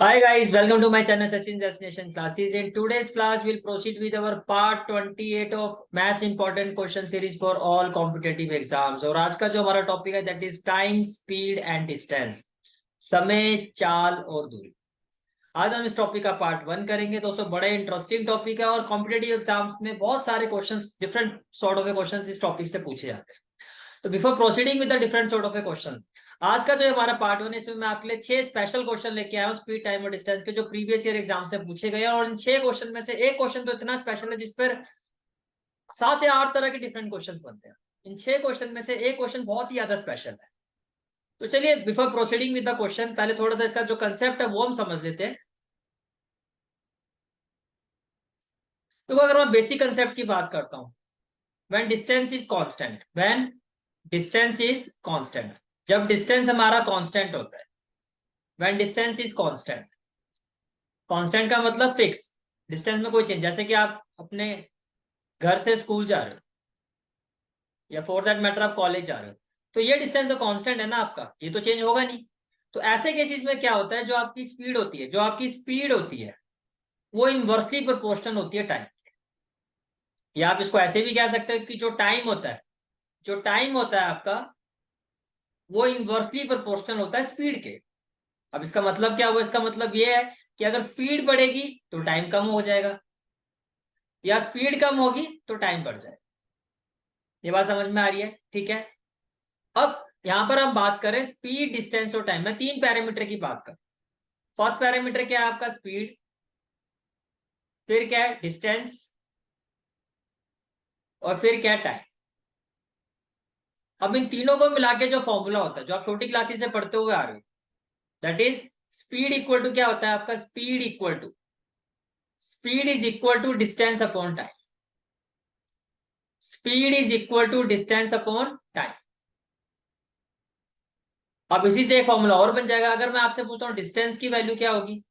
Hi guys, welcome to my channel Sachin Destination Classes. In today's class, we'll proceed with our part 28 of Maths Important Question Series for all competitive exams. और आज का जो हमारा topic है that is time, speed and distance. समय, चाल और दूरी. आज हम इस टॉपिक का पार्ट 1 करेंगे। दोस्तों बड़ा इंटरेस्टिंग टॉपिक है और कॉम्पिटेटिव एग्जाम्स में बहुत सारे questions different sort of questions इस टॉपिक से पूछे जाते हैं। तो before proceeding with the different sort of A question, आज का जो हमारा पार्ट 1 है इसमें मैं आपके लिए 6 स्पेशल क्वेश्चन लेके आया हूँ स्पीड, टाइम और डिस्टेंस के, जो प्रीवियस ईयर एग्जाम से पूछे गए हैं। और इन 6 क्वेश्चन में से एक क्वेश्चन तो इतना स्पेशल है जिस पर 7 या 8 तरह के डिफरेंट क्वेश्चन बनते हैं। इन 6 क्वेश्चन में से एक क्वेश्चन बहुत ही ज्यादा स्पेशल है। तो चलिए before proceeding with the question, पहले थोड़ा सा इसका जो कंसेप्ट है वो हम समझ लेते हैं। तो अगर मैं बेसिक कंसेप्ट की बात करता हूं, when distance is constant, when distance is constant, जब डिस्टेंस हमारा कांस्टेंट होता है, when distance is constant, constant का मतलब फिक्स, डिस्टेंस में कोई चेंज, जैसे कि आप अपने घर से स्कूल जा रहे हो या फॉर दैट मैटर आप कॉलेज जा रहे हो, तो ये डिस्टेंस तो कांस्टेंट है ना आपका, ये तो चेंज होगा नहीं। तो ऐसे केसेस में क्या होता है, जो आपकी स्पीड होती है, जो आपकी स्पीड होती है वो इनवर्सली प्रोपोर्शनल होती है टाइम। या आप इसको ऐसे भी कह सकते हो कि जो टाइम होता है, जो टाइम होता है आपका, वो इनवर्सली प्रोपोर्शनल होता है स्पीड के। अब इसका मतलब क्या हुआ, इसका मतलब ये है कि अगर स्पीड बढ़ेगी तो टाइम कम हो जाएगा, या स्पीड कम होगी तो टाइम बढ़ जाएगा। ये बात समझ में आ रही है? ठीक है। अब यहां पर हम बात करें स्पीड, डिस्टेंस और टाइम में 3 पैरामीटर की बात करें। फर्स्ट पैरामीटर क्या है आपका, स्पीड, फिर क्या है डिस्टेंस, और फिर क्या है टाइम। अब इन तीनों को मिला के जो फॉर्मूला होता है, जो आप छोटी क्लासेस से पढ़ते हुए आ रहे हो, that is speed equal to क्या होता है आपका, speed is equal to distance upon time. Speed is equal to distance upon time. अब इसी से एक फॉर्मूला और बन जाएगा। अगर मैं आपसे पूछता हूं डिस्टेंस की वैल्यू क्या होगी,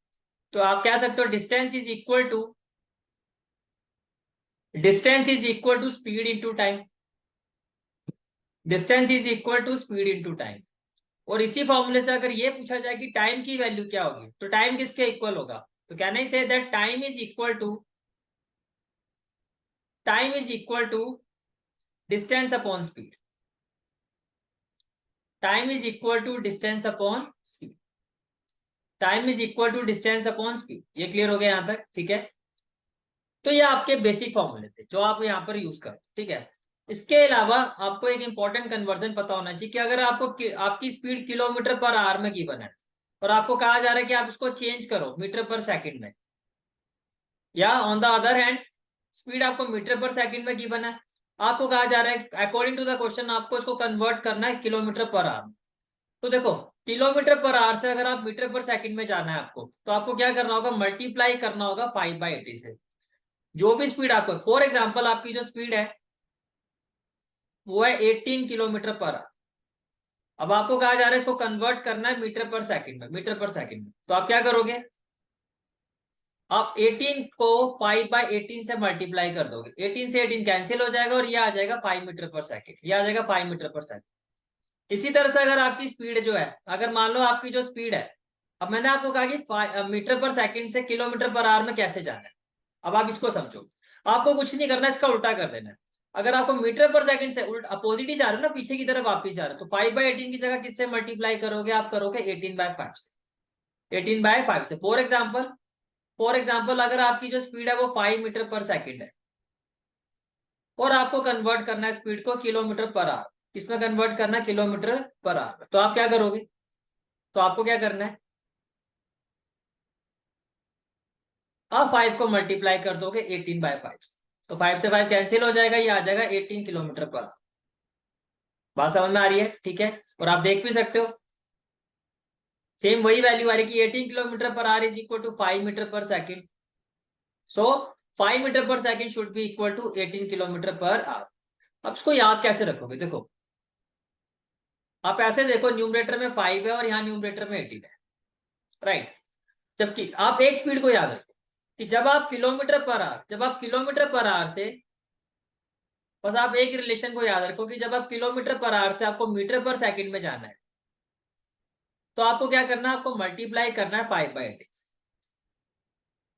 तो आप कह सकते हो distance is equal to speed into time. Distance is equal to speed into time. और इसी फॉर्मूले से अगर ये पूछा जाए कि टाइम की वैल्यू क्या होगी, तो टाइम किसके इक्वल होगा, तो can I say that time is equal to distance upon speed. Time is equal to distance upon speed. Time is equal to distance upon speed. ये क्लियर हो गया यहां तक? ठीक है। तो ये आपके बेसिक फॉर्मूले थे जो आप यहाँ पर यूज करो। ठीक है। इसके अलावा आपको एक इंपॉर्टेंट कन्वर्जन पता होना चाहिए कि अगर आपकी स्पीड किलोमीटर पर आवर में गिवन है और आपको कहा जा रहा है कि आप इसको चेंज करो मीटर पर सेकंड में, या on the other hand speed आपको मीटर पर सेकंड में गिवन है, आपको कहा जा रहा है अकॉर्डिंग टू द क्वेश्चन आपको इसको कन्वर्ट करना है किलोमीटर पर आवर। तो देखो, किलोमीटर पर आवर से अगर आप मीटर पर सेकंड में जाना है आपको, तो आपको क्या करना होगा, मल्टीप्लाई करना होगा 5/80 से। जो भी स्पीड आपको, फॉर एग्जाम्पल आपकी जो स्पीड है वो है 18 किलोमीटर पर आवर। अब आपको कहा जा रहा है इसको कन्वर्ट करना है मीटर पर सेकंड में, तो आप क्या करोगे, आप 18 को 5/18 से मल्टीप्लाई कर दोगे, 18 से 18 कैंसिल हो जाएगा और ये आ जाएगा 5 मीटर पर सेकंड, ये आ जाएगा 5 मीटर पर सेकंड। इसी तरह से अगर आपकी स्पीड जो है, अगर मान लो आपकी जो स्पीड है, अब मैंने आपको कहा कि मीटर पर सेकंड से किलोमीटर पर आवर में कैसे जाना है। अब आप इसको समझो, आपको कुछ नहीं करना, इसका उल्टा कर देना है। अगर आपको मीटर पर सेकंड से उल्टा अपोजिट ही जा रहे हो ना, पीछे की तरफ वापिस जा रहे हो, तो 5/18 की जगह किससे मल्टीप्लाई करोगे, आप करोगे 18/5 से। 18/5 से फॉर एग्जाम्पल अगर आपकी जो स्पीड है वो 5 मीटर पर सेकंड है और आपको कन्वर्ट करना है स्पीड को किलोमीटर पर आवर, किसमें कन्वर्ट करना है, किलोमीटर पर आवर, तो आप क्या करोगे, तो आपको क्या करना है, आप 5 को मल्टीप्लाई कर दोगे 18/5 से, तो 5 से 5 कैंसिल हो जाएगा, ये आ जाएगा 18 किलोमीटर पर आवर। बात समझ में आ रही है? ठीक है। और आप देख भी सकते हो सेम वही वैल्यू आ रही है कि 18 kilometre per hour is equal to 5 metre per second. So 5 metre per second should be equal to 18 kilometre per hour. अब इसको याद कैसे रखोगे, देखो आप ऐसे देखो, न्यूमरेटर में 5 है और यहाँ न्यूमरेटर में 18 है, राइट। जबकि आप एक स्पीड को याद रखो कि जब आप किलोमीटर पर आवर से, बस आप एक रिलेशन को याद रखो कि जब आप किलोमीटर पर आवर से आपको मीटर पर सेकंड में जाना है, तो आपको क्या करना है, आपको मल्टीप्लाई करना है 5/8।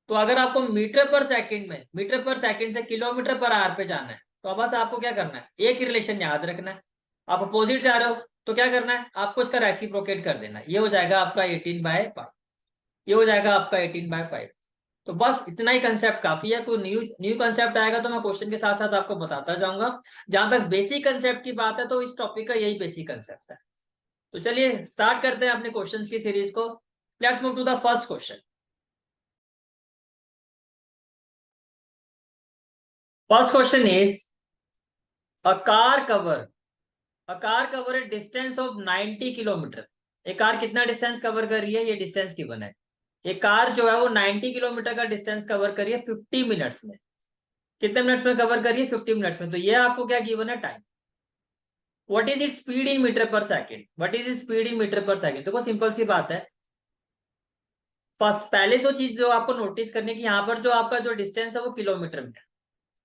तो अगर आपको मीटर पर सेकंड में, मीटर पर सेकंड से किलोमीटर पर आवर पे जाना है, तो बस आपको क्या करना है, एक ही रिलेशन याद रखना है। आप अपोजिट जा रहे हो तो क्या करना है, आपको इसका रेसिप्रोकेट कर देना है। ये हो जाएगा आपका 18/5, ये हो जाएगा आपका 18/5। तो बस इतना ही कंसेप्ट काफी है। कोई न्यू न्यू कंसेप्ट आएगा तो मैं क्वेश्चन के साथ साथ आपको बताता जाऊंगा। जहां तक बेसिक कंसेप्ट की बात है तो इस टॉपिक का यही बेसिक कंसेप्ट है। तो चलिए स्टार्ट करते हैं अपने क्वेश्चंस की सीरीज को। Let's move to the first question. First question is a car cover a distance of 90 kilometre. एक कार कितना डिस्टेंस कवर कर रही है, ये डिस्टेंस गिवन है। एक कार जो है वो 90 किलोमीटर का डिस्टेंस कवर कर रही है 50 मिनट्स में। कितने मिनट्स में कवर कर रही है, 50 मिनट्स में। तो ये आपको क्या गिवन है, time. What is it speed in metre per second, what is it speed in metre per second. देखो सिंपल सी बात है। फर्स्ट पहले तो चीज जो आपको नोटिस करने की, यहाँ पर जो आपका जो डिस्टेंस है वो किलोमीटर में है।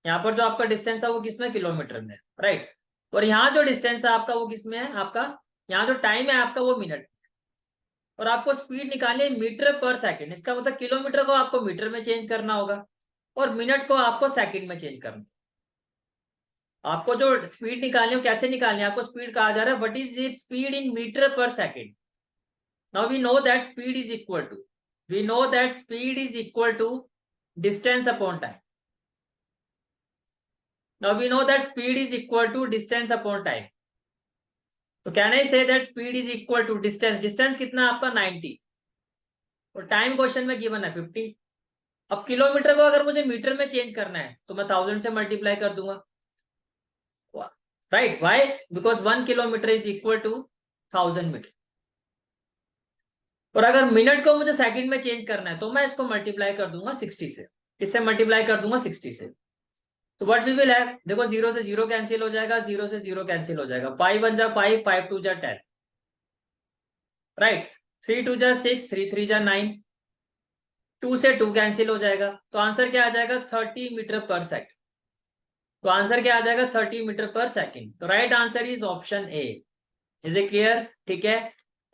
यहाँ पर जो आपका डिस्टेंस है वो किसमें, किलोमीटर में, राइट। और यहाँ जो डिस्टेंस है आपका वो किसमें है, आपका यहाँ जो टाइम है आपका वो मिनट। और आपको स्पीड निकालनी है मीटर पर सेकंड। इसका मतलब किलोमीटर को आपको मीटर में चेंज करना होगा और मिनट को आपको सेकंड में चेंज करना। आपको जो स्पीड निकालनी है कैसे निकालनी है, आपको स्पीड कहा जा रहा है what is it speed in metre per second. Now we know that speed is equal to, we know that speed is equal to distance upon time. Now we know that speed is equal to distance upon time. तो can I say that speed is equal to distance, distance कितना आपका 90 और time question में given है 50। अब kilometre को अगर मुझे मीटर में चेंज करना है तो मैं 1000 से मल्टीप्लाई कर दूंगा, right. Why, because 1 kilometre is equal to 1000 metre. और अगर मिनट को मुझे सेकंड में चेंज करना है तो मैं इसको मल्टीप्लाई कर दूंगा 60 से। इससे मल्टीप्लाई कर दूंगा 60 से। तो व्हाट वी विल हैव, देखो 0 से 0 कैंसिल हो जाएगा, 0 से 0 कैंसिल हो जाएगा। 5 1 जा 5, 5 2 जा 10, राइट। 3 2 जा 6, 3 3 जा 9, 2 से 2 कैंसिल हो जाएगा। तो आंसर क्या आ जाएगा, 30 मीटर पर सेकंड। तो आंसर क्या आ जाएगा, 30 मीटर पर सेकंड। तो right answer is option A. Is it clear, ठीक है।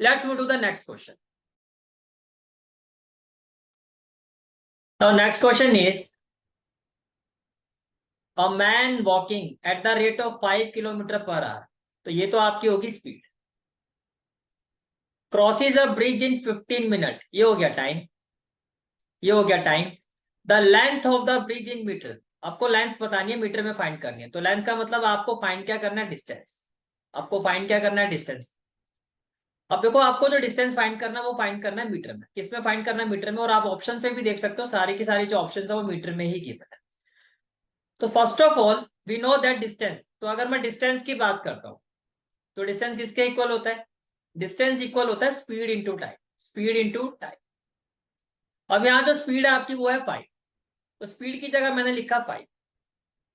Let's move to the next question. Now next question is a man walking at the rate of 5 kilometre per hour. तो ये तो आपकी होगी speed. Crosses a bridge in 15 minute, ये हो गया टाइम, ये हो गया time. The length of the bridge in metre, आपको लेंथ बतानी है, मीटर में फाइंड करनी है। तो लेंथ का मतलब आपको फाइंड क्या करना है, डिस्टेंस। आपको फाइंड क्या करना है, डिस्टेंस। अब देखो आपको जो डिस्टेंस फाइंड करना है वो फाइंड करना है मीटर में। किसमें फाइंड करना है, मीटर में। और आप ऑप्शन पे भी देख सकते हो सारी की सारी जो ऑप्शन है वो मीटर में ही गिवन है। तो first of all we know that distance. तो अगर मैं डिस्टेंस की बात करता हूं तो डिस्टेंस किसके इक्वल होता है, डिस्टेंस इक्वल होता है speed into time, speed into time. अब यहाँ जो स्पीड है आपकी वो है 5, तो स्पीड की जगह मैंने लिखा 5।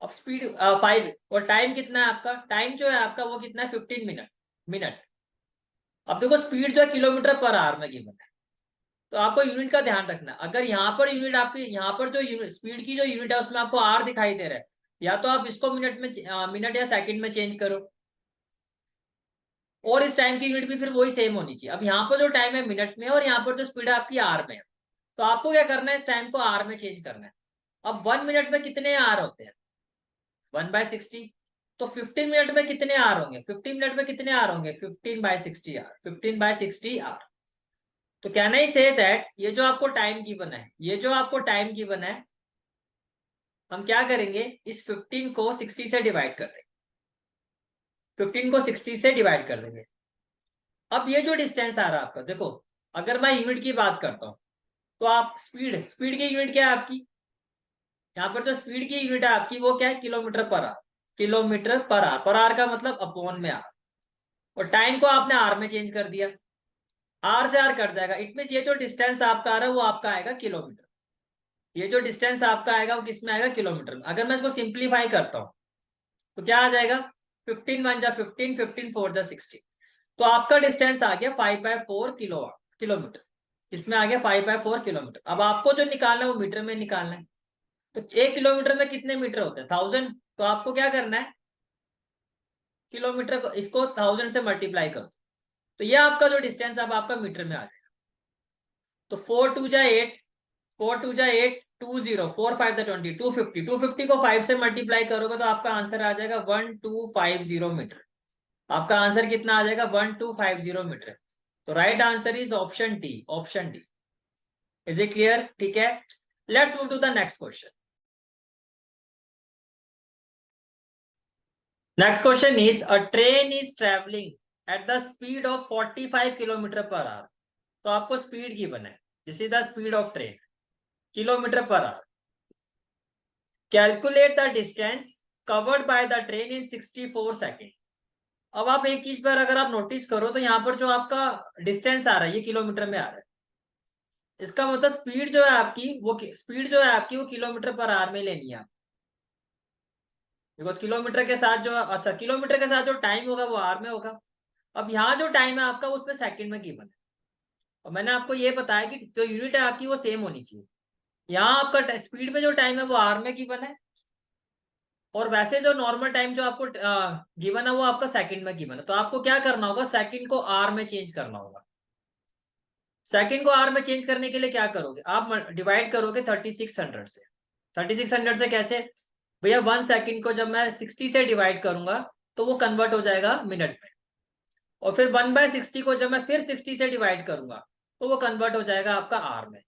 अब स्पीड 5 और टाइम कितना है आपका, टाइम जो है आपका वो कितना है, 15 मिनट, मिनट। अब देखो स्पीड जो है किलोमीटर पर आवर में गिवन है, तो आपको यूनिट का ध्यान रखना। अगर यहाँ पर यूनिट आपकी, यहाँ पर जो यूनिट स्पीड की जो यूनिट है उसमें आपको आर दिखाई दे रहा है, या तो आप इसको मिनट में, मिनट या सेकंड में चेंज करो। और इस टाइम की यूनिट भी फिर वही सेम होनी चाहिए। अब यहाँ पर जो टाइम है मिनट में और यहाँ पर जो स्पीड है आपकी आर में है, तो आपको क्या करना है, इस टाइम को आर में चेंज करना है। अब 1 मिनट में कितने आर होते हैं, 1/60। तो 15 मिनट में कितने आर होंगे, 15 मिनट में कितने आर होंगे, 15/60 आर, 15/60 आर। तो कैन आई से दैट ये जो आपको टाइम गिवन है, ये जो आपको टाइम गिवन है, हम क्या करेंगे, इस 15 को 60 से डिवाइड कर देंगे, 15 को 60 से डिवाइड कर देंगे। अब ये जो डिस्टेंस आ रहा है आपका, देखो अगर मैं यूनिट की बात करता हूं तो आप स्पीड, स्पीड की यूनिट क्या है आपकी, यहाँ पर जो स्पीड की यूनिट है आपकी वो क्या है, kilometre per our, kilometre per our. Per hour का मतलब अपॉन में आर। और टाइम को आपने आर में चेंज कर दिया, आर से आर कट जाएगा। इट मीन ये जो डिस्टेंस आपका आ रहा है वो आपका आएगा किलोमीटर। ये जो डिस्टेंस आपका आएगा वो किस में आएगा, किलोमीटर में। अगर मैं इसको सिंप्लीफाई करता हूं तो क्या आ जाएगा, 15 1 जा 15, 15 4 जा 60। तो आपका डिस्टेंस आ गया 5/4 किलोमीटर। इसमें आ गया 5/4 किलोमीटर। अब आपको जो निकालना है वो मीटर में निकालना है। तो 1 किलोमीटर में कितने मीटर होते हैं, 1000। तो आपको क्या करना है, किलोमीटर को इसको 1000 से मल्टीप्लाई करो। तो ये आपका जो डिस्टेंस अब आपका मीटर में आ जाएगा। तो 4 2 जा 8, 4 2 जा 8, 20, 4 5 जा 20, 250, 250 को 5 से मल्टीप्लाई करोगे तो आपका आंसर आ जाएगा 1250 मीटर। आपका आंसर कितना आ जाएगा? 1250 मीटर। तो right answer is option D, option D. Is it clear? ठीक है, let's move to the next question. Next question is a train is travelling at the speed of 45 kilometre per hour. तो आपको speed की बना है, this is the speed of train, kilometre per hour. Calculate the distance covered by the train in 64 second. अब आप एक चीज पर अगर आप नोटिस करो तो यहाँ पर जो आपका डिस्टेंस आ रहा है ये किलोमीटर में आ रहा है। इसका मतलब स्पीड जो है आपकी वो किलोमीटर पर आवर में लेनी है, बिकॉज किलोमीटर के साथ जो, अच्छा किलोमीटर के साथ जो टाइम होगा वो आवर में होगा। अब यहाँ जो टाइम है आपका उसमें सेकंड में गिवन है, और मैंने आपको ये बताया कि जो यूनिट है आपकी वो सेम होनी चाहिए। यहाँ आपका स्पीड में जो टाइम है वो आवर में गिवन है, और वैसे जो नॉर्मल टाइम जो आपको गिवन है वो आपका सेकंड में गिवन है। तो आपको क्या करना होगा? सेकंड को आवर में चेंज करना होगा। सेकंड को आवर में चेंज करने के लिए क्या करोगे? आप डिवाइड करोगे 3600 से। 3600 से कैसे भैया? 1 सेकंड को जब मैं 60 से डिवाइड करूंगा तो वो कन्वर्ट हो जाएगा मिनट में, और फिर 1/60 को जब मैं फिर 60 से डिवाइड करूंगा तो वो कन्वर्ट हो जाएगा आपका आवर में।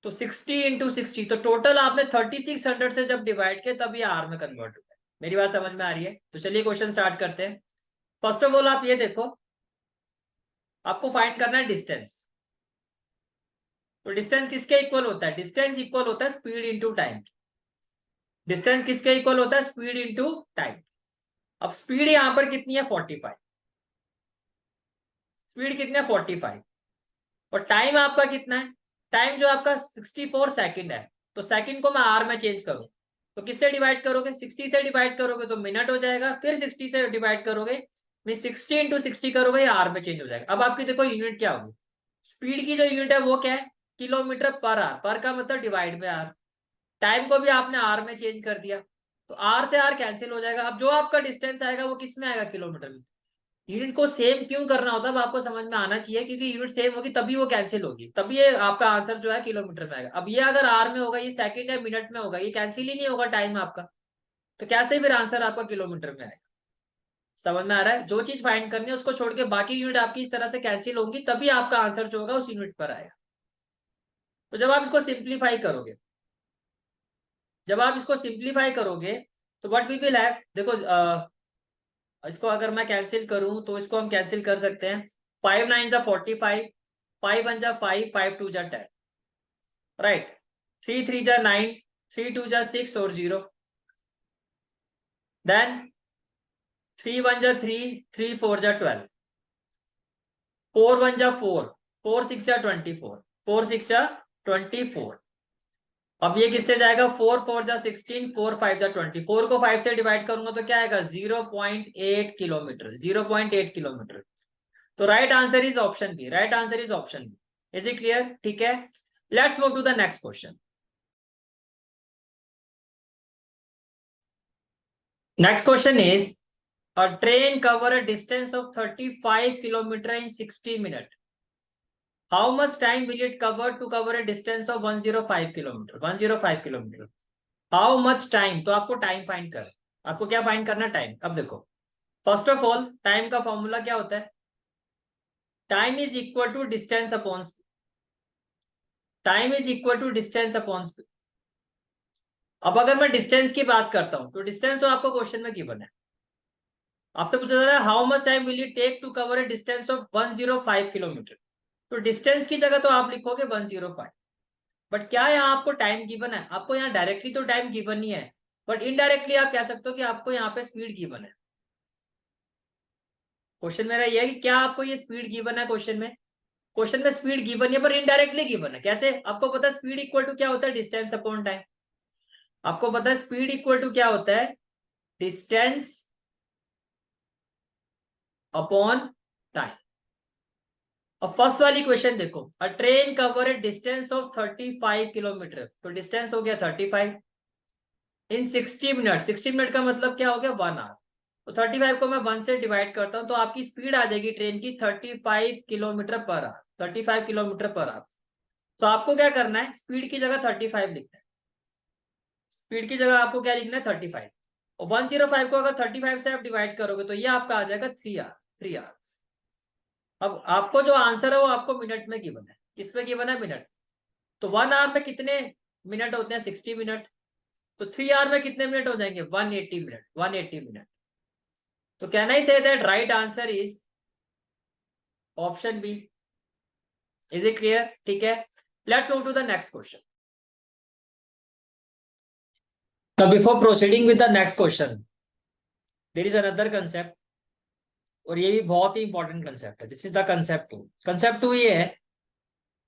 तो 60 इंटू 60, तो टोटल आपने 3600 से जब डिवाइड किया तब ये आवर में कन्वर्ट हुआ है। मेरी बात समझ में आ रही है? तो चलिए क्वेश्चन स्टार्ट करते हैं। फर्स्ट ऑफ ऑल आप ये देखो, आपको फाइंड करना है डिस्टेंस। तो डिस्टेंस किसके इक्वल होता है? डिस्टेंस इक्वल होता है स्पीड इंटू टाइम। डिस्टेंस किसके इक्वल होता है? Speed into time. अब स्पीड यहां पर कितनी है? 45। स्पीड कितनी है? 45। और टाइम आपका कितना है? टाइम जो आपका 64 सेकंड है। तो सेकंड को मैं आवर में चेंज करूं तो किससे डिवाइड करोगे? 60 से डिवाइड करोगे तो मिनट हो जाएगा, फिर 60 से डिवाइड करोगे, मैं 60 इंटू 60 करोगे, आवर में चेंज हो जाएगा। अब आपकी देखो यूनिट क्या होगी? स्पीड की जो यूनिट है वो क्या है? Kilometre per our. पर का मतलब डिवाइड में आवर। टाइम को भी आपने आर में चेंज कर दिया, तो आर से आर कैंसिल हो जाएगा। अब जो आपका डिस्टेंस आएगा वो किस में आएगा? किलोमीटर में। यूनिट को सेम क्यों करना होता है अब आपको समझ में आना चाहिए, क्योंकि यूनिट सेम होगी तभी वो कैंसिल होगी, तभी ये आपका आंसर जो है किलोमीटर में आएगा। अब ये अगर आर में होगा, ये सेकंड है, मिनट में होगा, ये कैंसिल ही नहीं होगा टाइम आपका, तो कैसे फिर आंसर आपका किलोमीटर में आएगा? समझ में आ रहा है? जो चीज फाइंड करनी है उसको छोड़ के बाकी यूनिट आपकी इस तरह से कैंसिल होंगी, तभी आपका आंसर जो होगा उस यूनिट पर आएगा। तो जब आप इसको सिंप्लीफाई करोगे, तो व्हाट वी विल हैव, देखो इसको अगर मैं कैंसिल करूं तो इसको हम कैंसिल कर सकते हैं। 5 9 जा 45, 5 1 जा 5, 5 2 जा 10, राइट। 3 3 जा 9, 3 2 जा 6 और 0, देन 3 1 जा 3, 3 4 जा 12, 4 1 जा 4, 4 6 जा 24, 4 6 जा 24। अब ये किससे जाएगा? 4 4 जा 16, 4 5 जा 20, 4 को 5 से डिवाइड करूंगा तो क्या आएगा? 0.8 किलोमीटर, 0.8 किलोमीटर। तो right answer is option B, right answer is option B. Is it clear? ठीक है, let's move to the next question. Next question is a train cover a distance of 35 kilometre in 60 minute. How much time will it cover to cover a distance of 105 kilometre? 105 kilometre, how much time? तो आपको time find कर, आपको क्या find करना? Time. अब देखो, first of all time का formula क्या होता है? Time is equal to distance upon speed. Time is equal to distance upon speed. अब अगर मैं डिस्टेंस की बात करता हूं तो डिस्टेंस तो आपको क्वेश्चन में गिवन है, आपसे पूछा जा रहा है how much time will it take to cover a distance of 105 kilometre. तो डिस्टेंस की जगह तो आप लिखोगे 105, बट क्या यहाँ आपको टाइम गिवन है? आपको यहाँ डायरेक्टली तो टाइम गिवन नहीं है, बट इनडायरेक्टली आप कह सकते हो कि आपको यहाँ पे स्पीड गिवन है। क्वेश्चन मेरा ये है कि क्या आपको ये स्पीड गिवन है? क्वेश्चन में स्पीड गिवन है पर इनडायरेक्टली गिवन है। कैसे? आपको पता है स्पीड इक्वल टू क्या होता है? Distance upon time. आपको पता है स्पीड इक्वल टू क्या होता है? Distance upon time. अब फर्स्ट वाली क्वेश्चन देखो, अ train cover a distance of 35 kilometre. तो डिस्टेंस हो गया 35 इन 60 मिनट। 60 मिनट का मतलब क्या हो गया? 1 आवर। तो 35 को मैं 1 से डिवाइड करता हूँ तो आपकी स्पीड आ जाएगी ट्रेन की 35 kilometre per our, 35 kilometre per hour. तो आपको क्या करना है, स्पीड की जगह 35 लिखना है, स्पीड की जगह आपको क्या लिखना है 35। और 105 को अगर 35 से आप डिवाइड करोगे तो ये आपका आ जाएगा 3 आवर, 3 आवर्स। अब आपको जो आंसर है वो आपको मिनट में गिवन है, किसमें गिवन है, मिनट। तो 1 आवर में कितने मिनट होते हैं, 60 मिनट। तो 3 आवर में कितने मिनट हो जाएंगे, 180 मिनट, 180 मिनट। तो can I say that right answer is option B. Is it clear? ठीक है, let's move to the next question. Now before proceeding with the next question, there is another concept, और ये भी बहुत ही important concept है। This is the concept two. Concept two ये है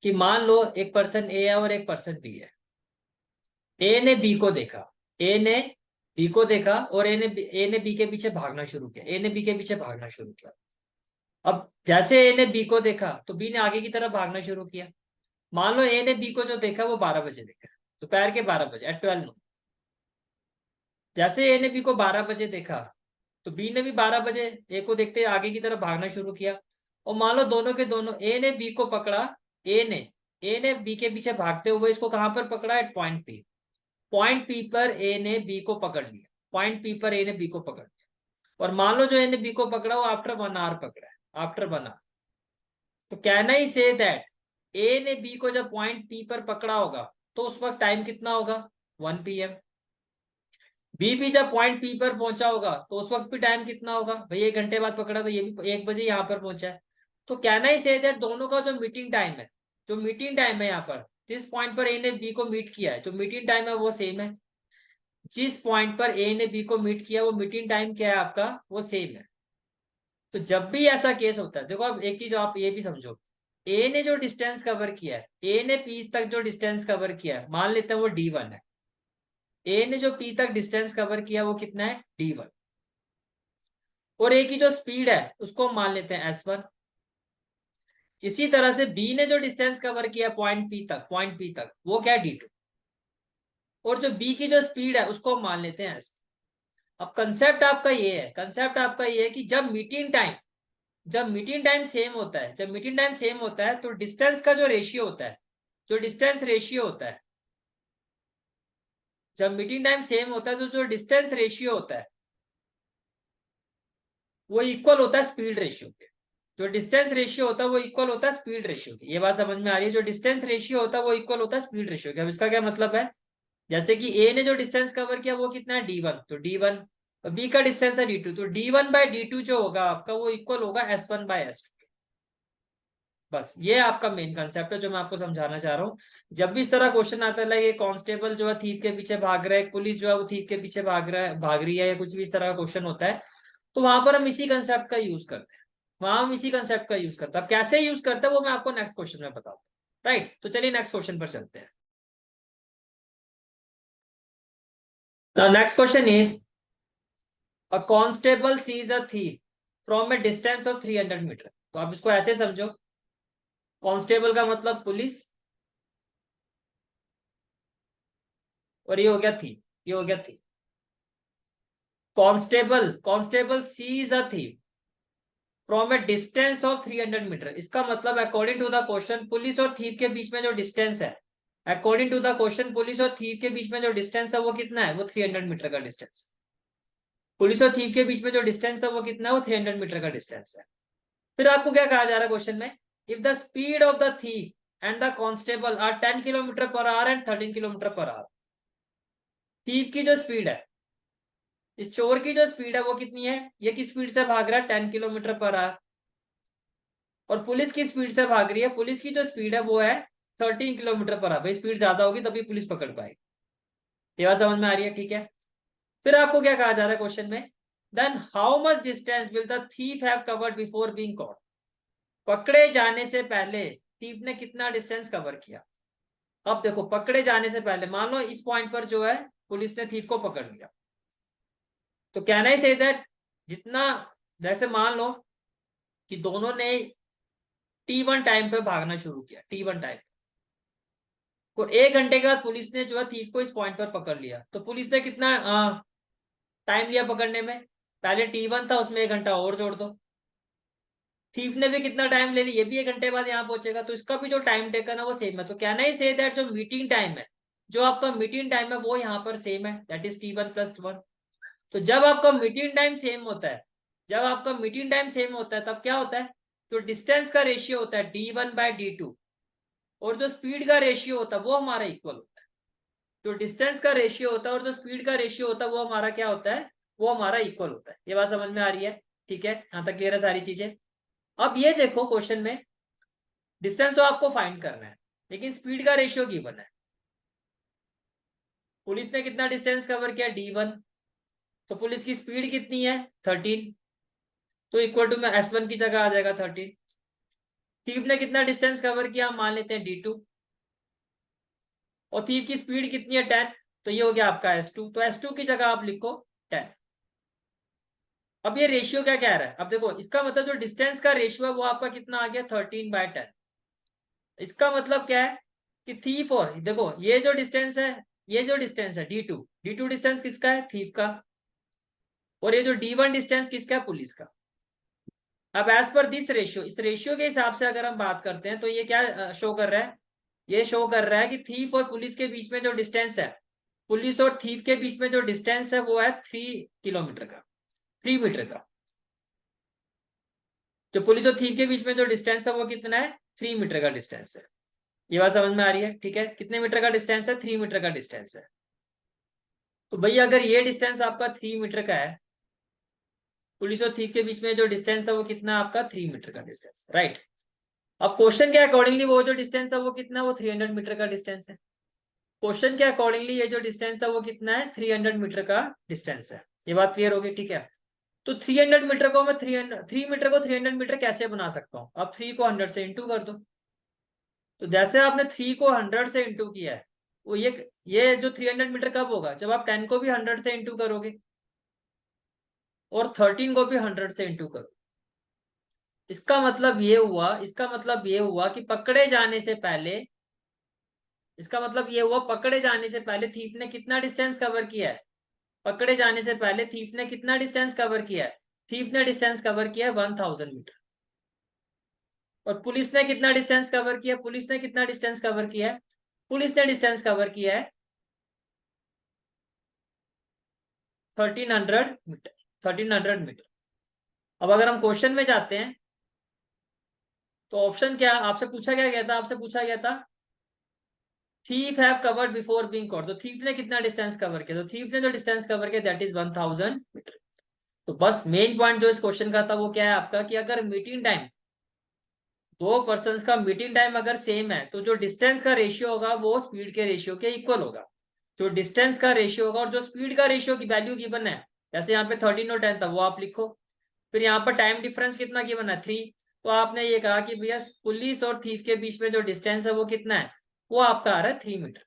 कि मान लो एक पर्सन ए है और एक पर्सन बी है। ए ने बी को देखा, ए ने बी को देखा और ए ने बी के पीछे भागना शुरू किया, ए ने बी के पीछे भागना शुरू किया। अब जैसे ए ने बी को देखा तो बी ने आगे की तरफ भागना शुरू किया। मान लो ए ने बी को जो देखा वो 12 बजे देखा, दोपहर के 12 बजे, एट 12 नून। जैसे ए ने बी को 12 बजे देखा तो बी ने भी 12 बजे ए को देखते आगे की तरफ भागना शुरू किया। और मान लो दोनों के दोनों, ए ने बी को पकड़ा, ए ने बी के पीछे भागते हुए इसको कहां पर पकड़ा, at point P. Point P पर ए ने बी को पकड़ लिया, पॉइंट पी पर ए ने बी को पकड़ लिया। और मान लो जो ए ने बी को पकड़ा वो आफ्टर 1 आवर पकड़ा है, आफ्टर 1 आवर। तो कैन आई से दैट ए ने बी को जब पॉइंट पी पर पकड़ा होगा तो उस वक्त टाइम कितना होगा, 1 PM। बी भी जब पॉइंट पी पर पहुंचा होगा तो उस वक्त भी टाइम कितना होगा, भाई 1 घंटे बाद पकड़ा तो ये भी 1 बजे यहाँ पर पहुंचा है। तो कहना ही से दैट दोनों का जो मीटिंग टाइम है, जो मीटिंग टाइम है यहाँ पर, जिस पॉइंट पर ए ने बी को मीट किया है, जो मीटिंग टाइम है वो सेम है। जिस पॉइंट पर ए ने बी को मीट किया वो मीटिंग टाइम क्या है आपका, वो सेम है। तो जब भी ऐसा केस होता है, देखो अब एक चीज आप ये भी समझो, ए ने जो डिस्टेंस कवर किया है, ए ने पी तक जो डिस्टेंस कवर किया है, मान लेते हैं वो D1 है। ए ने जो पी तक डिस्टेंस कवर किया वो कितना है, D1। और ए की जो स्पीड है उसको मान लेते हैं S1। इसी तरह से बी ने जो डिस्टेंस कवर किया पॉइंट पी तक वो क्या है, D2। और जो बी की जो स्पीड है उसको मान लेते हैं S। अब कंसेप्ट आपका ये है, कंसेप्ट आपका ये है कि जब मीटिंग टाइम सेम होता है, जब मीटिंग टाइम सेम होता है तो डिस्टेंस का जो रेशियो होता है, जो डिस्टेंस रेशियो होता है, जब मीटिंग टाइम सेम होता है तो जो डिस्टेंस रेशियो होता है वो इक्वल होता है स्पीड रेशियो के। जो डिस्टेंस रेशियो होता है वो इक्वल होता है स्पीड रेशियो के। ये बात समझ में आ रही है? जो डिस्टेंस रेशियो होता है वो इक्वल होता है स्पीड रेशियो के। अब इसका क्या मतलब है, जैसे कि ए ने जो डिस्टेंस कवर किया वो कितना है, D1, तो D1। बी का डिस्टेंस है D2, तो D1/D2 जो होगा आपका वो इक्वल होगा S1/S2। बस ये आपका मेन कंसेप्ट है जो मैं आपको समझाना चाह रहा हूँ। जब भी इस तरह क्वेश्चन आता है, लाइक कांस्टेबल जो है थीफ के पीछे भाग रहा है, पुलिस जो है वो थीफ के पीछे भाग रही है, या कुछ भी इस तरह का क्वेश्चन होता है, तो वहां पर हम इसी कंसेप्ट का यूज करते हैं, वहां हम इसी कंसेप्ट का यूज करते हैं। अब कैसे यूज करते हैं वो मैं आपको नेक्स्ट क्वेश्चन में बताऊँ। राइट, तो चलिए नेक्स्ट क्वेश्चन पर चलते हैं। Next question is a constable sees a thief from a distance of 300 metre. तो आप इसको ऐसे समझो, कांस्टेबल का मतलब पुलिस, और ये हो गया थीफ, ये हो गया thief. Constable sees a thief from a distance of 300 metre. इसका मतलब according to the question police और थीफ के बीच में जो डिस्टेंस है, according to the question police और थीफ के बीच में जो डिस्टेंस है वो कितना है, वो 300 मीटर का डिस्टेंस। पुलिस और थीफ के बीच में जो डिस्टेंस है वो कितना है, वो 300 मीटर का डिस्टेंस है। फिर आपको क्या कहा जा रहा है क्वेश्चन में, if the speed of the thief and the constable are 10 km/h and 13 km/h। Thief की जो स्पीड है, इस चोर की जो स्पीड है वो कितनी है, ये किस स्पीड से भाग रहा है, 10 km/h। और पुलिस की स्पीड से भाग रही है, पुलिस की जो स्पीड है वो है 13 km/h। भाई स्पीड ज्यादा होगी तभी पुलिस पकड़ पाएगी। ये बात समझ में आ रही है? ठीक है, फिर आपको क्या कहा जा रहा है क्वेश्चन में, then how much distance will the thief have covered before being caught. पकड़े जाने से पहले थीफ ने कितना डिस्टेंस कवर किया। अब देखो, पकड़े जाने से पहले मान लो इस पॉइंट पर जो है पुलिस ने थीफ को पकड़ लिया, तो कैन आई से दैट जितना, जैसे मान लो कि दोनों ने T1 टाइम पे भागना शुरू किया, T1 टाइम, और 1 घंटे के बाद पुलिस ने जो है थीफ को इस पॉइंट पर पकड़ लिया, तो पुलिस ने कितना टाइम लिया पकड़ने में, पहले T1 था, उसमें 1 घंटा और जोड़ दो। थीफ ने भी कितना टाइम ले लिया, ये भी 1 घंटे बाद यहाँ पहुंचेगा, तो इसका भी जो टाइम टेकन है वो सेम है। तो कहना ही से दैट जो मीटिंग टाइम है, जो आपका मीटिंग टाइम है वो यहाँ पर सेम है, दैट इज T1 + 1। तो जब आपका मीटिंग टाइम सेम होता है, जब आपका मीटिंग टाइम सेम होता है तब क्या होता है, तो डिस्टेंस का रेशियो होता है D1/D2, और जो स्पीड का रेशियो होता है वो हमारा इक्वल होता है। जो डिस्टेंस का रेशियो होता है और जो स्पीड का रेशियो होता है वो हमारा क्या होता है, वो हमारा इक्वल होता है। ये बात समझ में आ रही है? ठीक है, यहाँ तक क्लियर है सारी चीजें। अब ये देखो क्वेश्चन में डिस्टेंस तो आपको फाइंड करना है, लेकिन स्पीड का रेशियो गिवन है। पुलिस ने कितना डिस्टेंस कवर किया, D1, तो पुलिस की स्पीड कितनी है 13, तो इक्वल टू में S1 की जगह आ जाएगा 13। थीफ ने कितना डिस्टेंस कवर किया, मान लेते हैं D2, और थीफ की स्पीड कितनी है 10, तो ये हो गया आपका S2, तो S2 की जगह आप लिखो 10। अब ये रेशियो क्या कह रहा है, अब देखो इसका मतलब जो डिस्टेंस का रेशियो है वो आपका कितना आ गया 13/10। इसका मतलब क्या है कि थीफ, और देखो ये जो डिस्टेंस है, ये जो डिस्टेंस है D2 डिस्टेंस किसका है, थीफ का, और ये जो D1 डिस्टेंस किसका है, पुलिस का। अब एज पर दिस रेशियो, इस रेशियो के हिसाब से अगर हम बात करते हैं तो ये क्या शो कर रहा है, ये शो कर रहा है कि थीफ और पुलिस के बीच में जो डिस्टेंस है, पुलिस और थीफ के बीच में जो डिस्टेंस है वो है 3 किलोमीटर का, 3 मीटर का। जो पुलिस और थीफ के बीच में जो डिस्टेंस है वो कितना है, 3 मीटर का डिस्टेंस है। ये बात समझ में आ रही है? ठीक है, कितने मीटर का डिस्टेंस है, 3 मीटर का डिस्टेंस है। तो भैया अगर ये डिस्टेंस आपका 3 मीटर का है, पुलिस और थीफ के बीच में जो डिस्टेंस है वो कितना आपका 3 मीटर का डिस्टेंस, राइट। अब क्वेश्चन के अकॉर्डिंगली वो जो डिस्टेंस है वो कितना है, वो 300 मीटर का डिस्टेंस है। क्वेश्चन के अकॉर्डिंगली ये जो डिस्टेंस है वो कितना है, 300 मीटर का डिस्टेंस है। ये बात क्लियर होगी? ठीक है, तो 300 मीटर को मैं 3 मीटर को 300 मीटर कैसे बना सकता हूँ, अब 3 को 100 से इंटू कर दो। तो जैसे आपने 3 को 100 से इंटू किया है, वो ये जो 300 मीटर कब होगा, जब आप 10 को भी 100 से इंटू करोगे और 13 को भी 100 से इंटू करो। इसका मतलब ये हुआ, इसका मतलब ये हुआ कि पकड़े जाने से पहले, इसका मतलब ये हुआ पकड़े जाने से पहले थीफ ने कितना डिस्टेंस कवर किया है, पकड़े जाने से पहले थीफ ने कितना डिस्टेंस कवर किया है, थीफ ने डिस्टेंस कवर किया है 1000 मीटर। और पुलिस ने कितना डिस्टेंस कवर किया, पुलिस ने कितना डिस्टेंस कवर किया है, पुलिस ने डिस्टेंस कवर किया है 1300 मीटर, 1300 मीटर। अब अगर हम क्वेश्चन में जाते हैं तो ऑप्शन क्या आपसे पूछा क्या गया था, आपसे पूछा गया था thief have covered before being caught, तो थीफ ने कितना डिस्टेंस कवर किया, तो थीफ ने जो डिस्टेंस कवर किया दैट इज 1000 मीटर। तो बस मेन पॉइंट जो इस क्वेश्चन का था वो क्या है आपका, कि अगर मीटिंग टाइम, दो पर्सन का मीटिंग टाइम अगर सेम है तो जो डिस्टेंस का रेशियो होगा वो स्पीड के रेशियो के इक्वल होगा। जो डिस्टेंस का रेशियो होगा और जो स्पीड का रेशियो की वैल्यू गिवन है, जैसे यहाँ पे 13 और 10 था वो आप लिखो। फिर यहाँ पर टाइम डिफरेंस कितना गिवन है 3, तो आपने ये कहा कि भैया पुलिस और थीफ के बीच में जो डिस्टेंस है वो कितना है, वो आपका आ रहा है 3 metre.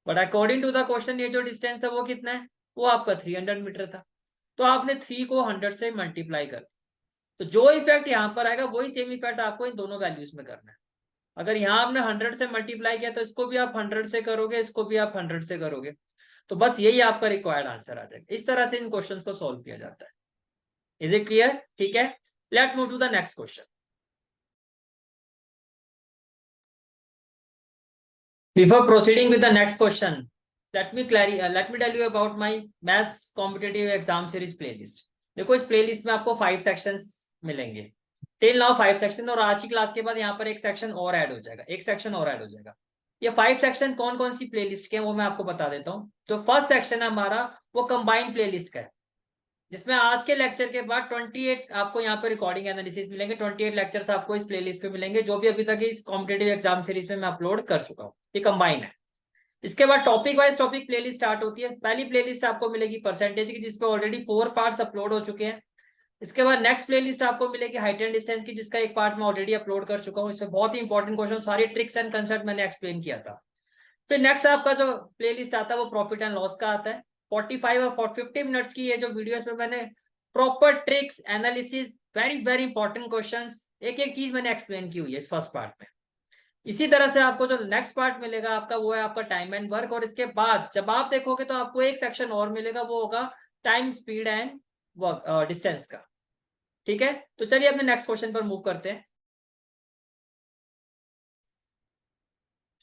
But according to the question ये जो डिस्टेंस है वो कितना है, वो आपका 300 मीटर था। तो आपने 3 को 100 से मल्टीप्लाई कर, तो जो इफेक्ट यहाँ पर आएगा वही सेम इफेक्ट आपको इन दोनों वैल्यूज में करना है। अगर यहाँ आपने 100 से मल्टीप्लाई किया तो इसको भी आप 100 से करोगे, इसको भी आप 100 से करोगे, तो बस यही आपका रिक्वायर्ड आंसर आ जाएगा। इस तरह से इन क्वेश्चंस को सॉल्व किया जाता है। Is it clear? ठीक है, let's move to the next question. Before proceeding with the next question, let me tell you about my maths competitive exam series playlist. देखो इस प्लेलिस्ट में आपको 5 सेक्शंस मिलेंगे, टिल नाउ 5 सेक्शन, और आज की क्लास के बाद यहाँ पर एक सेक्शन और ऐड हो जाएगा, एक सेक्शन और ऐड हो जाएगा। ये 5 सेक्शन कौन कौन सी प्लेलिस्ट के हैं वो मैं आपको बता देता हूँ। तो फर्स्ट सेक्शन है हमारा वो कंबाइंड प्लेलिस्ट का है, जिसमें आज के लेक्चर के बाद 28 आपको यहाँ पे रिकॉर्डिंग एनालिसिस मिलेंगे। 28 लेक्चर्स आपको इस प्लेलिस्ट पे मिलेंगे, जो भी अभी तक इस कॉम्पिटेटिव एग्जाम सीरीज में मैं अपलोड कर चुका हूँ, ये कंबाइन है। इसके बाद topic wise topic playlist start होती है। पहली प्लेलिस्ट आपको मिलेगी परसेंटेज की, जिसपे ऑलरेडी 4 पार्ट्स अपलोड हो चुके हैं। इसके बाद नेक्स्ट प्लेलिस्ट आपको मिलेगी हाइट एंड डिस्टेंस की, जिसका एक पार्ट मैं ऑलरेडी अपलोड कर चुका हूँ। इसमें बहुत ही इंपॉर्टेंट क्वेश्चन, सारी ट्रिक्स एंड कंसेप्ट मैंने एक्सप्लेन किया था। फिर नेक्स्ट आपका जो प्लेलिस्ट आता है वो प्रॉफिट एंड लॉस का आता है। 45 और 50 मिनट्स की ये जो वीडियो, इसमें मैंने proper tricks, analysis, very very important questions, एक एक चीज मैंने एक्सप्लेन की हुई है इस फर्स्ट पार्ट में। इसी तरह से आपको जो नेक्स्ट पार्ट मिलेगा आपका वो है आपका टाइम एंड वर्क, और इसके बाद जब आप देखोगे तो आपको एक सेक्शन और मिलेगा, वो होगा टाइम, स्पीड एंड डिस्टेंस का। ठीक है, तो चलिए अपने नेक्स्ट क्वेश्चन पर मूव करते हैं।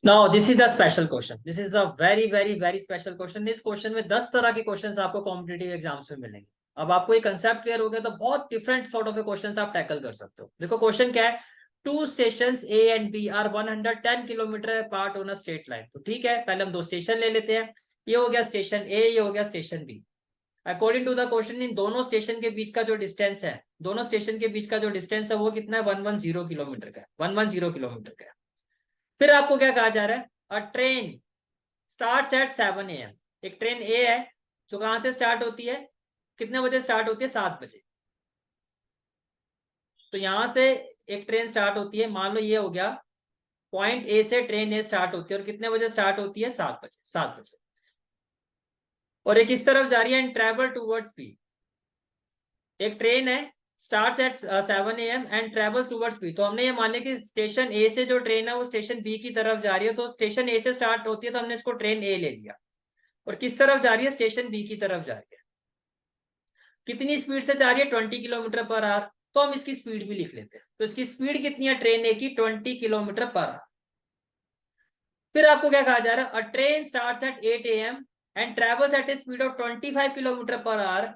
Now this is the special question, this is a very very very special question. इस क्वेश्चन में 10 तरह के क्वेश्चंस आपको कॉम्पिटेटिव एग्जाम्स में मिलेंगे। अब आपको ये कंसेप्ट क्लियर हो गया तो बहुत डिफरेंट सॉर्ट ऑफ क्वेश्चंस आप टैकल कर सकते हो। देखो क्वेश्चन क्या है, two station A and B are 110 kilometre apart on a straight line. तो ठीक है, पहले हम दो स्टेशन ले लेते हैं। ये हो गया स्टेशन ए, ये हो गया station B. According to the question इन दोनों स्टेशन के बीच का जो डिस्टेंस है, दोनों स्टेशन के बीच का जो डिस्टेंस है वो कितना है, 110 किलोमीटर का है, 110 किलोमीटर का है। फिर आपको क्या कहा जा रहा है, अ ट्रेन स्टार्ट एट 7 AM। एक ट्रेन ए है जो कहां से स्टार्ट होती है, कितने बजे स्टार्ट होती है, 7 बजे। तो यहां से एक ट्रेन स्टार्ट होती है, मान लो ये हो गया पॉइंट ए से ट्रेन ए स्टार्ट होती है और कितने बजे स्टार्ट होती है, 7 बजे, 7 बजे। और एक इस तरफ जा रही है एंड ट्रेवल टूवर्ड्स बी। एक ट्रेन है start at 7 AM and travel towards B. तो हमने ये मान लिया कि स्टेशन ए से जो ट्रेन है वो स्टेशन बी की तरफ जा रही है। तो स्टेशन ए से स्टार्ट होती है तो हमने इसको ट्रेन ए ले लिया, और किस तरफ जा रही है, स्टेशन बी की तरफ जा रही है। कितनी स्पीड से जा रही है, 20 किलोमीटर पर आवर। तो हम इसकी स्पीड भी लिख लेते हैं। तो इसकी स्पीड कितनी है ट्रेन ए की, 20 किलोमीटर पर आवर। फिर आपको क्या कहा जा रहा है, अ train starts at 8 AM and travels at a speed of 25 kilometre per our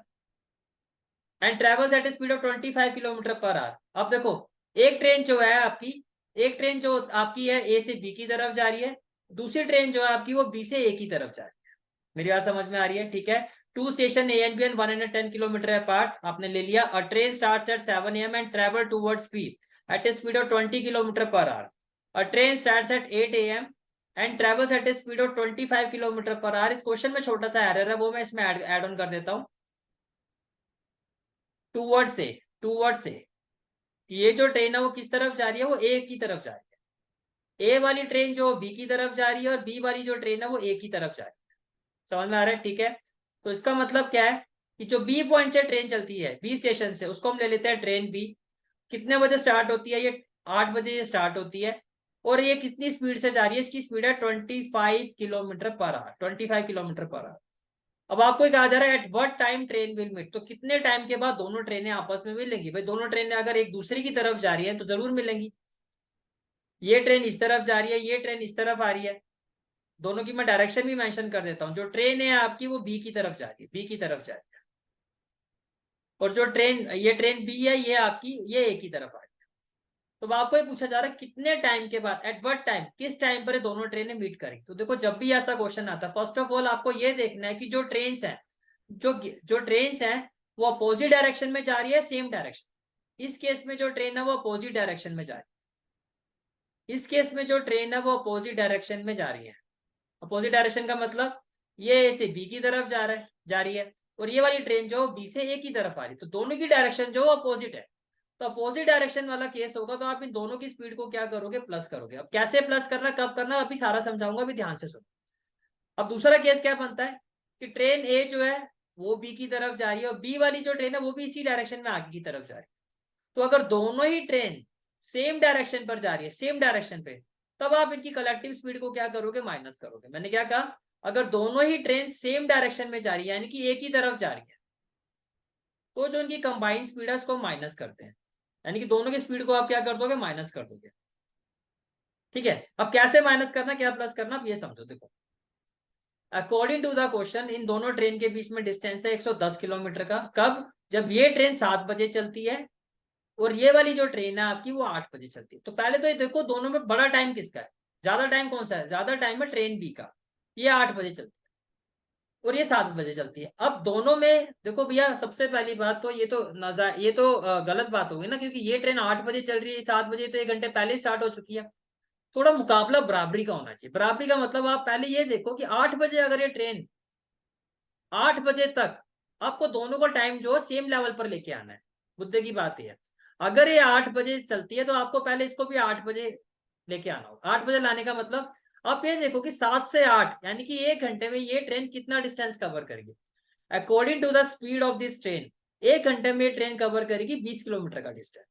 and travels at a speed of 25 kilometre per hour. अब देखो एक ट्रेन जो है आपकी, एक ट्रेन जो आपकी है ए से बी की तरफ जा रही है, दूसरी ट्रेन जो है आपकी वो बी से ए की तरफ जा रही है। मेरी बात समझ में आ रही है, ठीक है। Two station A and B and 110 kilometre apart आपने ले लिया। A train starts at 7 AM and travel towards B at a speed of 20 kilometre per hour. A train starts at 8 AM and travels at a speed of 25 kilometre per hour. इस question में छोटा सा error है, वो मैं इसमें add on कर देता हूँ। टूवर्ड्स से, टूवर्ड्स से, ये जो ट्रेन है वो किस तरफ जा रही है, वो ए की तरफ जा रही है। ए वाली ट्रेन जो बी की तरफ जा रही है और बी वाली जो ट्रेन है वो ए की तरफ जा रही है। समझ में आ रहा है, ठीक है। तो इसका मतलब क्या है कि जो बी पॉइंट से ट्रेन चलती है, बी स्टेशन से, उसको हम ले लेते हैं ट्रेन बी। कितने बजे स्टार्ट होती है, ये 8 बजे ये स्टार्ट होती है। और ये कितनी स्पीड से जा रही है, इसकी स्पीड है 25 kilometre per our, 25 kilometre per hour. अब आपको कहा जा रहा है at what time train will meet. तो कितने टाइम के बाद दोनों ट्रेनें आपस में मिलेंगी। भाई दोनों ट्रेनें अगर एक दूसरे की तरफ जा रही है तो जरूर मिलेंगी। ये ट्रेन इस तरफ जा रही है, ये ट्रेन इस तरफ आ रही है। दोनों की मैं डायरेक्शन भी मेंशन कर देता हूँ। जो ट्रेन है आपकी वो बी की तरफ जा रही है, बी की तरफ जा रही है। और जो ट्रेन, ये ट्रेन बी है, ये आपकी ये ए की तरफ आ रही है। तो आपको ये पूछा जा रहा है कितने टाइम के बाद, एट व्हाट टाइम, किस टाइम पर ये दोनों ट्रेनें मीट करेंगी। तो देखो जब भी ऐसा क्वेश्चन आता है, फर्स्ट ऑफ ऑल आपको ये देखना है कि जो ट्रेन है, जो ट्रेन है वो अपोजिट डायरेक्शन में जा रही है, सेम डायरेक्शन। इस केस में जो ट्रेन है वो अपोजिट डायरेक्शन में जा रही है। इस केस में जो ट्रेन है वो अपोजिट डायरेक्शन में जा रही है। अपोजिट डायरेक्शन का मतलब ये ए से बी की तरफ जा रही है, और ये वाली ट्रेन जो बी से ए की तरफ आ रही है। तो दोनों की डायरेक्शन जो अपोजिट है। तो अपोजिट डायरेक्शन वाला केस होगा तो आप इन दोनों की स्पीड को क्या करोगे, प्लस करोगे। अब कैसे प्लस करना, कब करना, अभी सारा समझाऊंगा, अभी ध्यान से सुनो। अब दूसरा केस क्या बनता है कि ट्रेन ए जो है वो बी की तरफ जा रही है, और बी वाली जो ट्रेन है वो भी इसी डायरेक्शन में आगे की तरफ जा रही है। तो अगर दोनों ही ट्रेन सेम डायरेक्शन पर जा रही है, सेम डायरेक्शन पे, तब आप इनकी कलेक्टिव स्पीड को क्या करोगे, माइनस करोगे। मैंने क्या कहा, अगर दोनों ही ट्रेन सेम डायरेक्शन में जा रही है, यानी कि एक ही तरफ जा रही है, तो जो इनकी कंबाइंड स्पीड है उसको माइनस करते हैं। यानी कि दोनों की स्पीड को आप क्या कर दोगे, माइनस कर दोगे। ठीक है, अब कैसे माइनस करना, क्या प्लस करना, अब ये समझो। देखो अकॉर्डिंग टू द क्वेश्चन इन दोनों ट्रेन के बीच में डिस्टेंस है 110 किलोमीटर का। कब, जब ये ट्रेन 7 बजे चलती है और ये वाली जो ट्रेन है आपकी वो 8 बजे चलती है। तो पहले तो ये देखो दोनों में बड़ा टाइम किसका है, ज्यादा टाइम कौन सा है, ज्यादा टाइम है ट्रेन बी का। ये 8 बजे चलती है और ये 7 बजे चलती है। अब दोनों में देखो भैया, सबसे पहली बात तो ये तो गलत बात होगी ना, क्योंकि ये ट्रेन 8 बजे चल रही है, 7 बजे तो 1 घंटे पहले स्टार्ट हो चुकी है। थोड़ा मुकाबला बराबरी का होना चाहिए। बराबरी का मतलब आप पहले ये देखो कि 8 बजे अगर ये ट्रेन 8 बजे तक, आपको दोनों का टाइम जो है सेम लेवल पर लेके आना है। मुद्दे की बात यह है, अगर ये 8 बजे चलती है तो आपको पहले इसको भी 8 बजे लेके आना होगा। 8 बजे लाने का मतलब आप ये देखो कि 7 से 8 यानी कि 1 घंटे में ये ट्रेन कितना डिस्टेंस कवर करेगी। According to the speed of this train 1 घंटे में ट्रेन कवर करेगी 20 किलोमीटर का डिस्टेंस।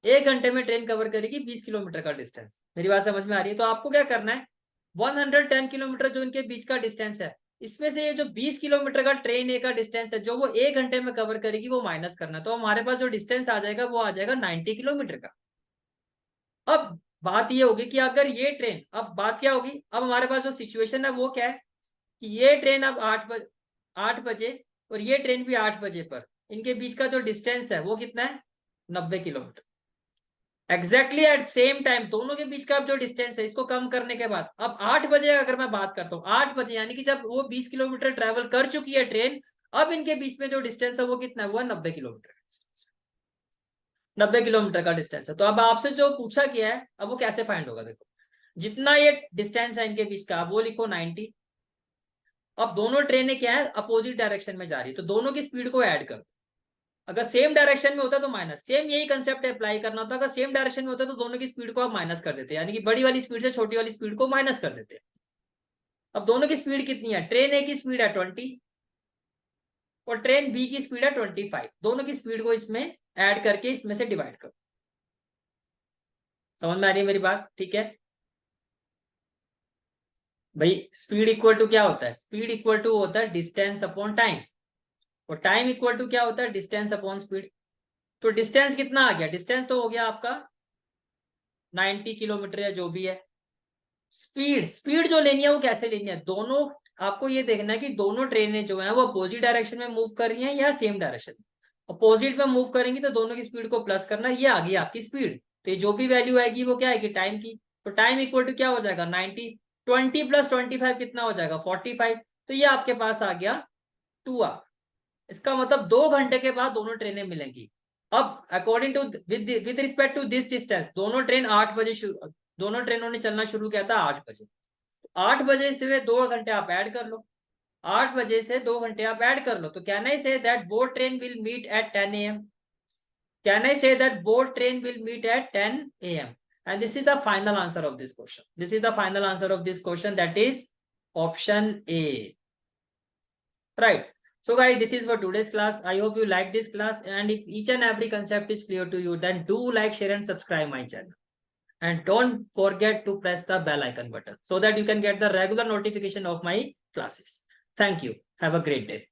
1 घंटे में ट्रेन कवर करेगी 20 किलोमीटर का डिस्टेंस। मेरी बात समझ में आ रही है। तो आपको क्या करना है, 110 किलोमीटर जो इनके बीच का डिस्टेंस है इसमें से ये जो 20 किलोमीटर का ट्रेन ए का डिस्टेंस है जो वो 1 घंटे में कवर करेगी वो माइनस करना, तो हमारे पास जो डिस्टेंस आ जाएगा वो आ जाएगा 90 किलोमीटर का। अब बात ये होगी कि अगर ये ट्रेन, अब बात क्या होगी, अब हमारे पास जो सिचुएशन है वो क्या है कि ये ट्रेन अब 8 बजे और ये ट्रेन भी 8 बजे पर, इनके बीच का जो डिस्टेंस है वो कितना है 90 kilometre. Exactly at same time दोनों के बीच का जो डिस्टेंस है इसको कम करने के बाद अब 8 बजे अगर मैं बात करता हूँ, 8 बजे यानी कि जब वो 20 किलोमीटर ट्रेवल कर चुकी है ट्रेन, अब इनके बीच में जो डिस्टेंस है वो कितना हुआ 90 किलोमीटर। 90 किलोमीटर का डिस्टेंस है। तो अब आपसे जो पूछा गया है अब वो कैसे फाइंड होगा, देखो जितना ये डिस्टेंस है इनके बीच का वो लिखो 90। अब दोनों ट्रेनें क्या है अपोजिट डायरेक्शन में जा रही है तो दोनों की स्पीड को ऐड करो। अगर सेम डायरेक्शन में होता तो माइनस, सेम यही कंसेप्ट अप्लाई करना होता। अगर सेम डायरेक्शन में होता तो दोनों की स्पीड को आप माइनस कर देते, यानी कि बड़ी वाली स्पीड से छोटी वाली स्पीड को माइनस कर देते। अब दोनों की स्पीड कितनी है, ट्रेन ए की स्पीड है 20 और ट्रेन बी की स्पीड है 25। दोनों की स्पीड को इसमें ऐड करके इसमें से डिवाइड करो। समझ में आ रही है मेरी बात, ठीक है भाई। स्पीड इक्वल टू क्या होता है, स्पीड इक्वल टू होता है डिस्टेंस अपॉन टाइम, और टाइम इक्वल टू क्या होता है डिस्टेंस अपॉन स्पीड। तो डिस्टेंस कितना आ गया, डिस्टेंस तो हो गया आपका 90 किलोमीटर या जो भी है। स्पीड, स्पीड जो लेनी है वो कैसे लेनी है, दोनों आपको ये देखना है कि दोनों ट्रेनें जो है वो अपोजिट डायरेक्शन में मूव कर रही हैं या सेम डायरेक्शन में। अपोजिट में मूव करेंगी तो दोनों की स्पीड को प्लस करना, ये आ गई आपकी स्पीड। तो ये जो भी वैल्यू आएगी वो क्या आएगी टाइम की। तो टाइम इक्वल टू क्या हो जाएगा 90, 20 प्लस 25 कितना हो जाएगा 45। तो ये आपके पास आ गया 2 आवर। इसका मतलब 2 घंटे के बाद दोनों ट्रेनें मिलेंगी। अब according to with respect to this distance दोनों ट्रेन 8 बजे दोनों ट्रेनों ने चलना शुरू किया था 8 बजे। 8 बजे से 2 घंटे आप ऐड कर लो, 8 बजे से 2 घंटे आप ऐड कर लो। तो can I say that both train will meet at 10 AM? Can I say that both train will meet at 10 AM? and this is the final answer of this question. This is the final answer of this question, that is option A, right? So guys, this is for today's class. I hope you like this class, and if each and every concept is clear to you, then do like, share and subscribe my channel, and don't forget to press the bell icon button so that you can get the regular notification of my classes. Thank you. Have a great day.